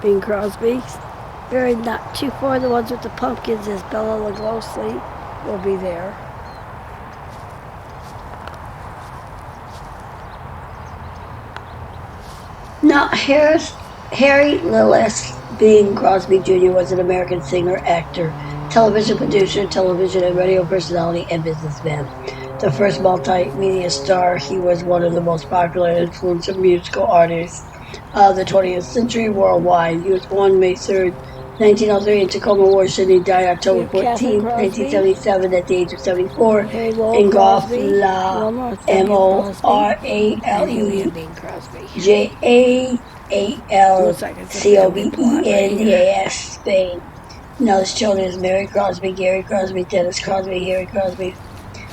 Bing Crosby. Buried not too far, the ones with the pumpkins, is Bella Lugosi will be there. Now, Harry Lillis Bing Crosby Jr. was an American singer, actor, television producer, television and radio personality, and businessman. The first multimedia star, he was one of the most popular and influential musical artists of the 20th century worldwide. He was born May 3rd, 1903 in Tacoma, Washington. He died October 14th, 1977 at the age of 74 in Goffla, Moralejalcobendas, Spain. Now his children is Mary Crosby, Gary Crosby, Dennis Crosby, Harry Crosby,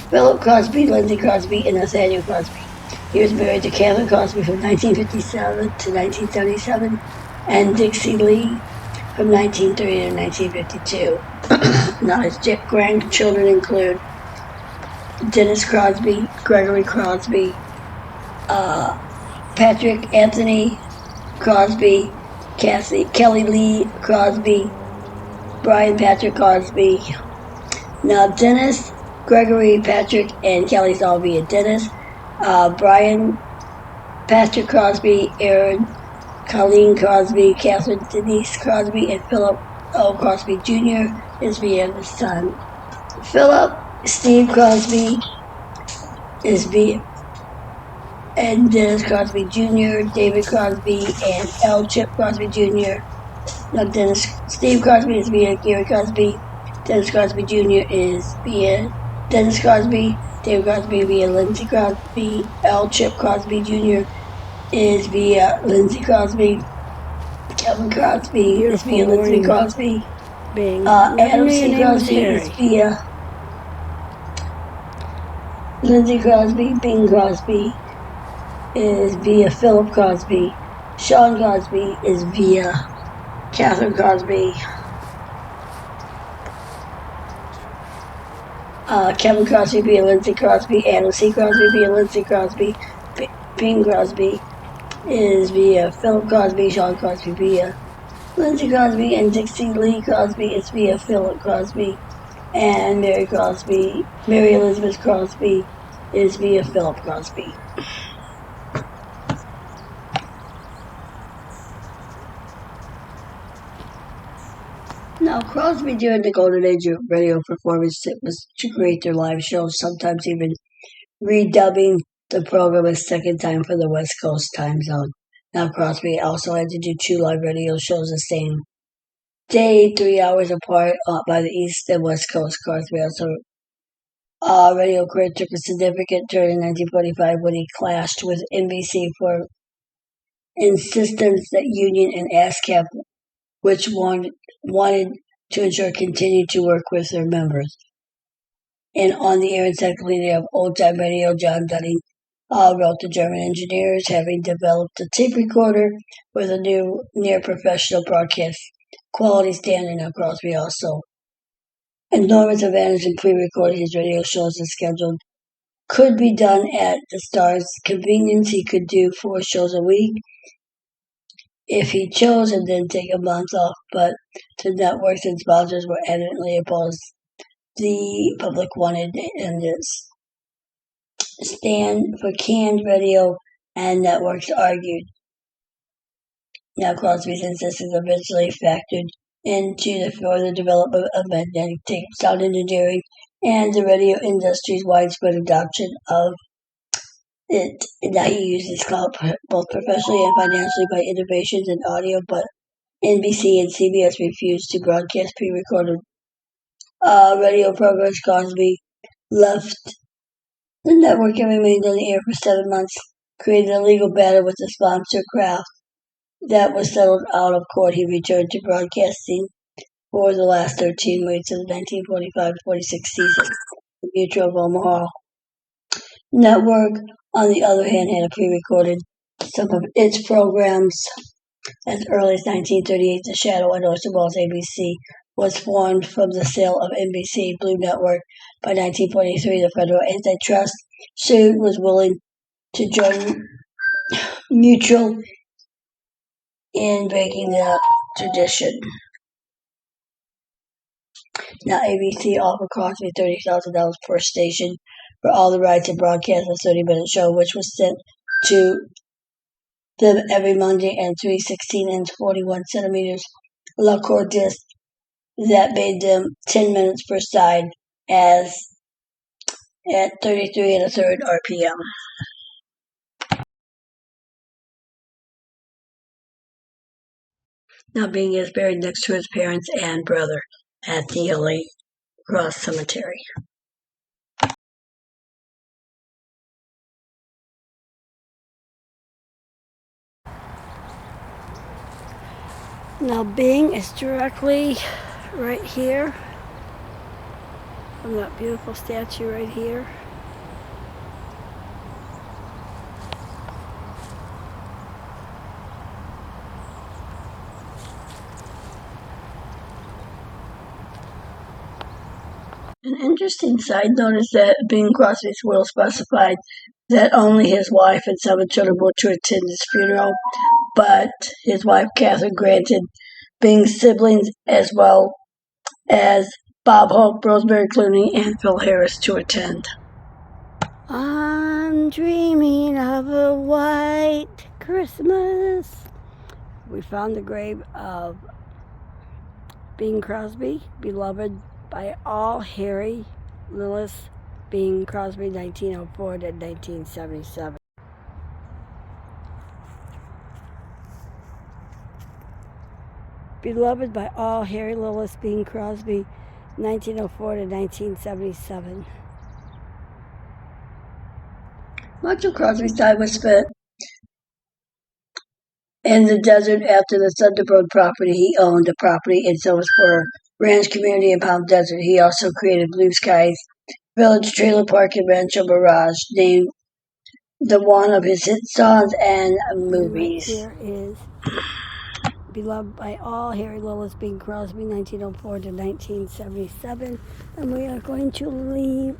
Philip Crosby, Lindsay Crosby, and Nathaniel Crosby. He was married to Catherine Crosby from 1957 to 1977 and Dixie Lee from 1930 to 1952. Now his grandchildren include Dennis Crosby, Gregory Crosby, Patrick Anthony Crosby, Kelly Lee Crosby, Brian Patrick Crosby. Now Dennis, Gregory, Patrick, and Kelly's all via Dennis. Brian Patrick Crosby, Aaron, Colleen Crosby, Catherine Denise Crosby, and Philip O. Crosby Jr. is via the son. Philip Steve Crosby is via, and Dennis Crosby Jr., David Crosby, and L. Chip Crosby Jr. Now Steve Crosby is via Gary Crosby. Dennis Crosby Jr. is via Dennis Crosby. David Crosby via Lindsay Crosby. L. Chip Crosby Jr. is via Lindsay Crosby. Kevin Crosby is via Lindsay Crosby. Adam C. Crosby is via Lindsay Crosby. Bing Crosby is via Philip Crosby. Sean Crosby is via Catherine Crosby. Kevin Crosby via Lindsay Crosby. Adam C. Crosby via Lindsay Crosby. Bing Crosby is via Philip Crosby. Sean Crosby via Lindsay Crosby. And Dixie Lee Crosby is via Philip Crosby. And Mary Elizabeth Crosby is via Philip Crosby. Now, Crosby, during the golden age of radio performance, was to create their live shows, sometimes even redubbing the program a second time for the West Coast time zone. Now, Crosby also had to do 2 live radio shows the same day, 3 hours apart by the East and West Coast. Crosby also radio career took a significant turn in 1945 when he clashed with NBC for insistence that Union and ASCAP, which wanted to ensure continued to work with their members. And on the air encyclopedia of old-time radio, John Dunning wrote the German engineers, having developed a tape recorder with a new near-professional broadcast quality standard. Now Crosby also enormous advantage in pre-recording his radio shows and scheduled could be done at the star's convenience. He could do 4 shows a week if he chose, and then take a month off, but the networks and sponsors were adamantly opposed. The public wanted him to stand for canned radio, and networks argued. Now Crosby's insistence eventually factored into the further development of magnetic tape sound engineering and the radio industry's widespread adoption of it. Now he used his clout both professionally and financially by innovations in audio, but NBC and CBS refused to broadcast pre-recorded radio programs. Crosby left the network and remained on the air for 7 months, created a legal battle with the sponsor Kraft that was settled out of court. He returned to broadcasting for the last 13 weeks of the 1945-46 season. The Mutual of Omaha Network, on the other hand, had pre-recorded some of its programs as early as 1938. The shadow and Ocean Balls ABC was formed from the sale of NBC Blue Network. By 1943, the federal antitrust suit was willing to join Mutual in breaking the tradition. Now ABC offered Crosby $30,000 per station for all the rights to broadcast a 30-minute show, which was sent to them every Monday, and three 16-inch 41-centimeters Lacour discs that made them 10 minutes per side as at 33 1/3 RPM. Now Bing is buried next to his parents and brother at the LA Cross Cemetery. Now Bing is directly right here from that beautiful statue right here. An interesting side note is that Bing Crosby's will specified that only his wife and 7 children were to attend his funeral, but his wife Catherine granted Bing's siblings as well as Bob Hope, Rosemary Clooney, and Phil Harris to attend. I'm dreaming of a white Christmas. We found the grave of Bing Crosby, beloved by all, Harry Lillis Bing Crosby, 1904 to 1977. Beloved by all, Harry Lillis Bing Crosby, 1904 to 1977. Much of Crosby's time was spent in the desert after the Thunderbird property. He owned a property in Silver Spur Ranch community in Palm Desert. He also created Blue Skies Village Trailer Park in Rancho Mirage, named the one of his hit songs and movies. Right here is beloved by all, Harry Lillis Bing Crosby, 1904 to 1977. And we are going to leave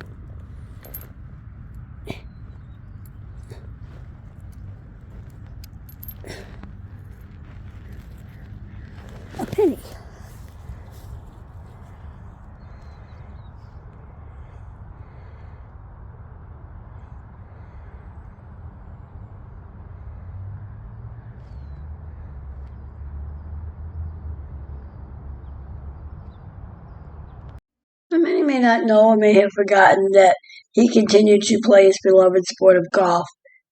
a penny. Many may not know or may have forgotten that he continued to play his beloved sport of golf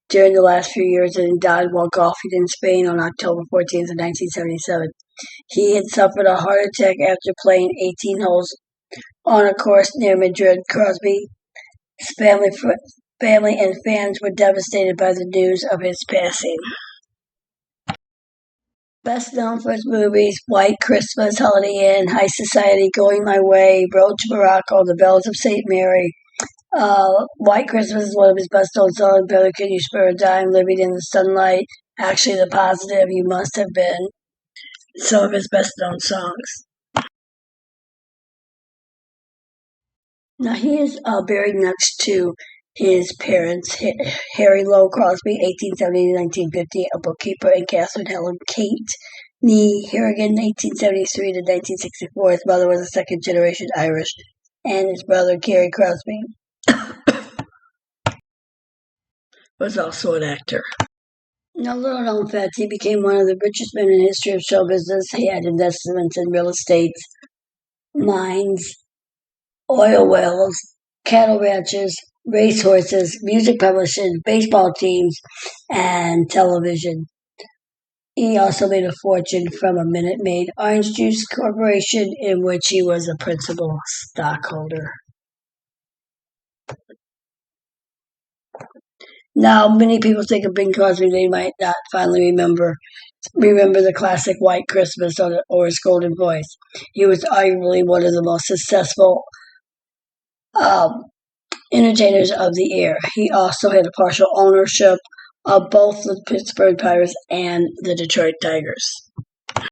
during the last few years, and he died while golfing in Spain on October 14th, 1977. He had suffered a heart attack after playing 18 holes on a course near Madrid. Crosby's family and fans were devastated by the news of his passing. Best known for his movies White Christmas, Holiday Inn, High Society, Going My Way, Road to Morocco, The Bells of St. Mary. White Christmas is one of his best known songs. Better Can You Spare a Dime, Living in the Sunlight, Actually the Positive, You Must Have Been. Some of his best known songs. Now he is buried next to his parents, Harry Lowe Crosby, 1870-1950, a bookkeeper, and Catherine Helen Kate Nee Harrigan, 1873 to 1964. His mother was a second-generation Irish, and his brother, Gary Crosby, was also an actor. Now, little known facts, he became one of the richest men in the history of show business. He had investments in real estate, mines, oil wells, cattle ranches, racehorses, music publishing, baseball teams, and television. He also made a fortune from a Minute Maid Orange Juice Corporation, in which he was a principal stockholder. Now, many people think of Bing Crosby, they might not finally remember the classic White Christmas or his Golden Voice. He was arguably one of the most successful entertainers of the era. He also had a partial ownership of both the Pittsburgh Pirates and the Detroit Tigers.